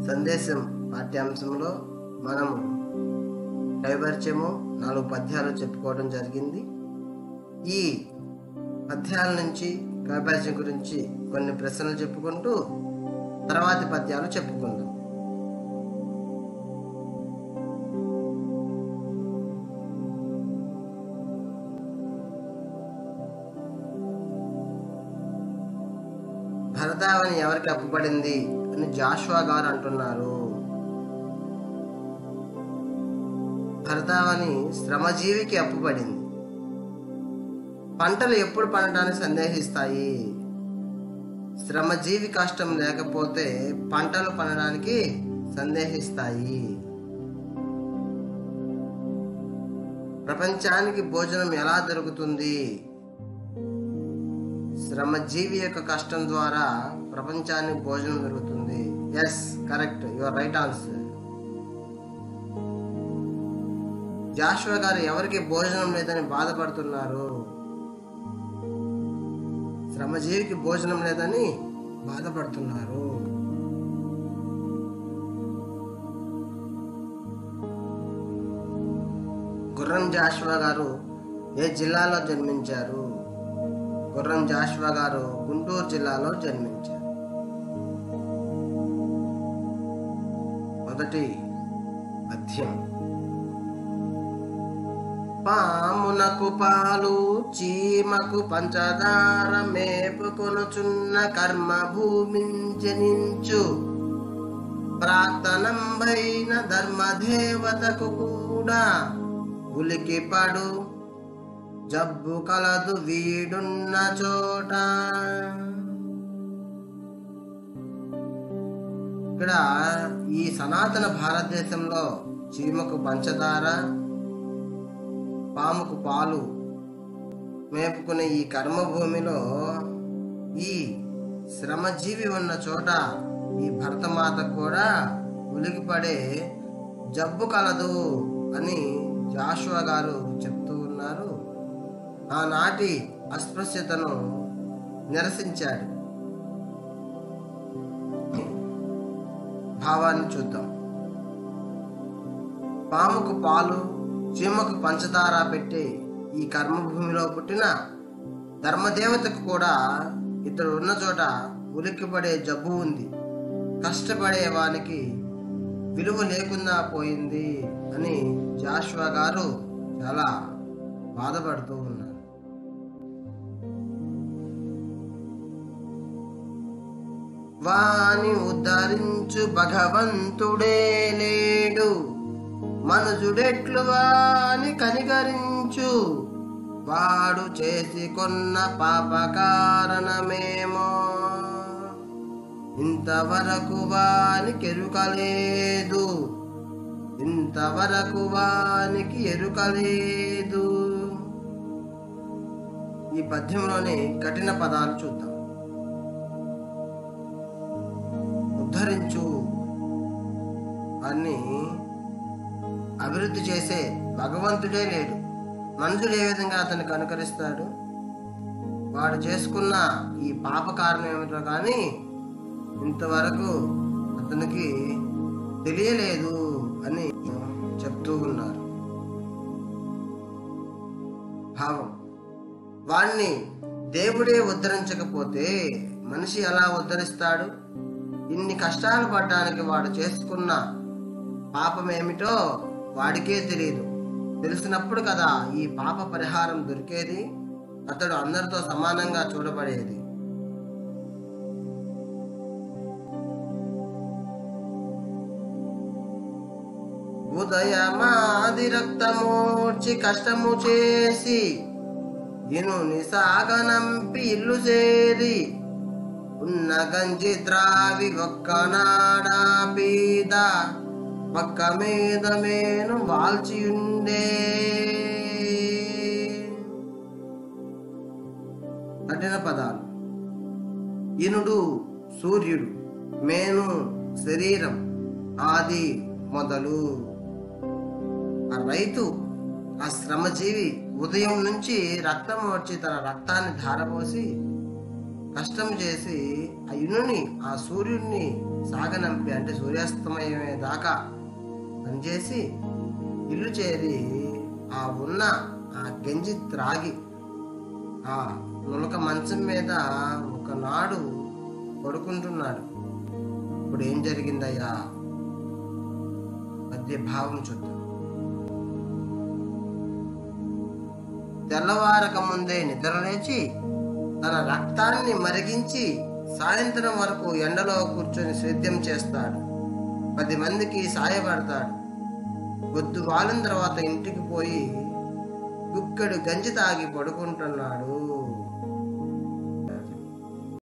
సందేశం పాఠ్యాంశంలో మనము కైవర్చ్యము 4 పద్యాలు చెప్పుకోవడం జరిగింది. ఈ పద్యాల నుంచి కైవర్చ్యం గురించి కొన్ని ప్రశ్నలు చెప్పుకుంటూ తర్వాతి పద్యాలు చెప్పుకుందాం. భరతావని ఎవరికి అప్పుబడింది అని జాషువా గారు అంటున్నారు. భరతావని శ్రమజీవికి అప్పుబడింది. పంటలు ఎప్పుడు పండటానికి సందేహిస్తాయి? శ్రమజీవి కష్టం లేకపోతే పంటలు పండడానికి సందేహిస్తాయి. ప్రపంచానికి భోజనం ఎలా దొరుకుతుంది? శ్రమజీవి యొక్క కష్టం ద్వారా ప్రపంచానికి భోజనం దొరుకుతుంది. Yes, correct, your right answer. Joshua గారు ఎవరికి భోజనం లేదని బాధపడుతున్నారు? శ్రమజీవికి భోజనం లేదని బాధపడుతున్నారు. గుర్రం జాషువా గారు ఏ జిల్లాలో జన్మించారు? గుర్రం జాషువా గారు గుంటూరు జిల్లాలో జన్మించారు. మొదటి పద్యం. పామునకు పాలు చీమకు పంచదార మేపుకొనుచున్న కర్మ భూమిని జనించు ప్రాక్తనంబైన ధర్మదేవతకు కూడా ఉలికి పడు జబ్బు కలదు వీడున్న చోట. ఇక్కడ ఈ సనాతన భారతదేశంలో చీమకు పంచదార, పాముకు పాలు మేపుకునే ఈ కర్మభూమిలో ఈ శ్రమజీవి ఉన్న చోట ఈ భరతమాత కూడా ఉలికిపడే జబ్బు కలదు అని జాషువా గారు చెప్తూ ఉన్నారు. ఆనాటి అస్పృశ్యతను నిరసించాడు. భావాన్ని చూద్దాం. పాముకు పాలు చీమకు పంచదార పెట్టి ఈ కర్మభూమిలో పుట్టిన ధర్మదేవతకు కూడా ఇతడు ఉన్న చోట ఉలిక్కిపడే జబ్బు ఉంది. కష్టపడే వానికి విలువ లేకుండా పోయింది అని జాషువా గారు చాలా బాధపడుతూ ఉన్నారు. వాని ఉద్ధరించు భగవంతుడే లేడు, మనుజుడెట్లు వాని కనికరించు, వాడు చేసి కొన్న పాప కారణమేమో ఇంతవరకు వానికి ఎరుకలేదు, ఇంతవరకు వానికి ఎరుకలేదు. ఈ పద్యంలోని కఠిన పదాలు చూద్దాం. ఉద్ధరించు అని అభివృద్ధి చేసే భగవంతుడే లేడు, మనుషులు ఏ విధంగా అతనికి అనుకరిస్తాడు? వాడు చేసుకున్న ఈ పాప కారణం ఏమిటో కానీ ఇంతవరకు అతనికి తెలియలేదు అని చెప్తూ ఉన్నారు. భావం. వాణ్ణి దేవుడే ఉద్ధరించకపోతే మనిషి ఎలా ఉద్ధరిస్తాడు? ఇన్ని కష్టాలు పడడానికి వాడు చేసుకున్న పాపం ఏమిటో వాడికే తెలియదు. తెలిసినప్పుడు కదా ఈ పాప పరిహారం దొరికేది, అతడు అందరితో సమానంగా చూడబడేది. ఉదయమాది రక్తమూర్చి కష్టము చేసి ఇనుని సాగనంపి ఇల్లు చేరి ఉన్న గంజి ద్రావి ఒక్కనాడా పీద పక్క మీద మేను వాల్చియుండే. కఠిన పదాలు. ఇనుడు సూర్యుడు, మేను శరీరం, ఆది మొదలు. ఆ రైతు, ఆ శ్రమజీవి ఉదయం నుంచి రక్తం వచ్చి తన రక్తాన్ని ధారపోసి కష్టం చేసి ఆ ఇనుని ఆ సూర్యుడిని సాగనంపి అంటే సూర్యాస్తమయమే దాకా పనిచేసి ఇల్లు చేరి ఆ ఉన్న ఆ గంజి త్రాగి ఆ నులక మంచం మీద ఒకనాడు పడుకుంటున్నాడు. ఇప్పుడు ఏం జరిగిందయ్యా? మధ్య భావం చూద్దాం. తెల్లవారక ముందే నిద్రలేచి తన రక్తాన్ని మరిగించి సాయంత్రం వరకు ఎండలో కూర్చొని సేద్యం చేస్తాడు. 10 మందికి సాయపడతాడు. పొద్దు వాలిన తర్వాత ఇంటికి పోయి గుక్కడు గంజి తాగి పడుకుంటున్నాడు.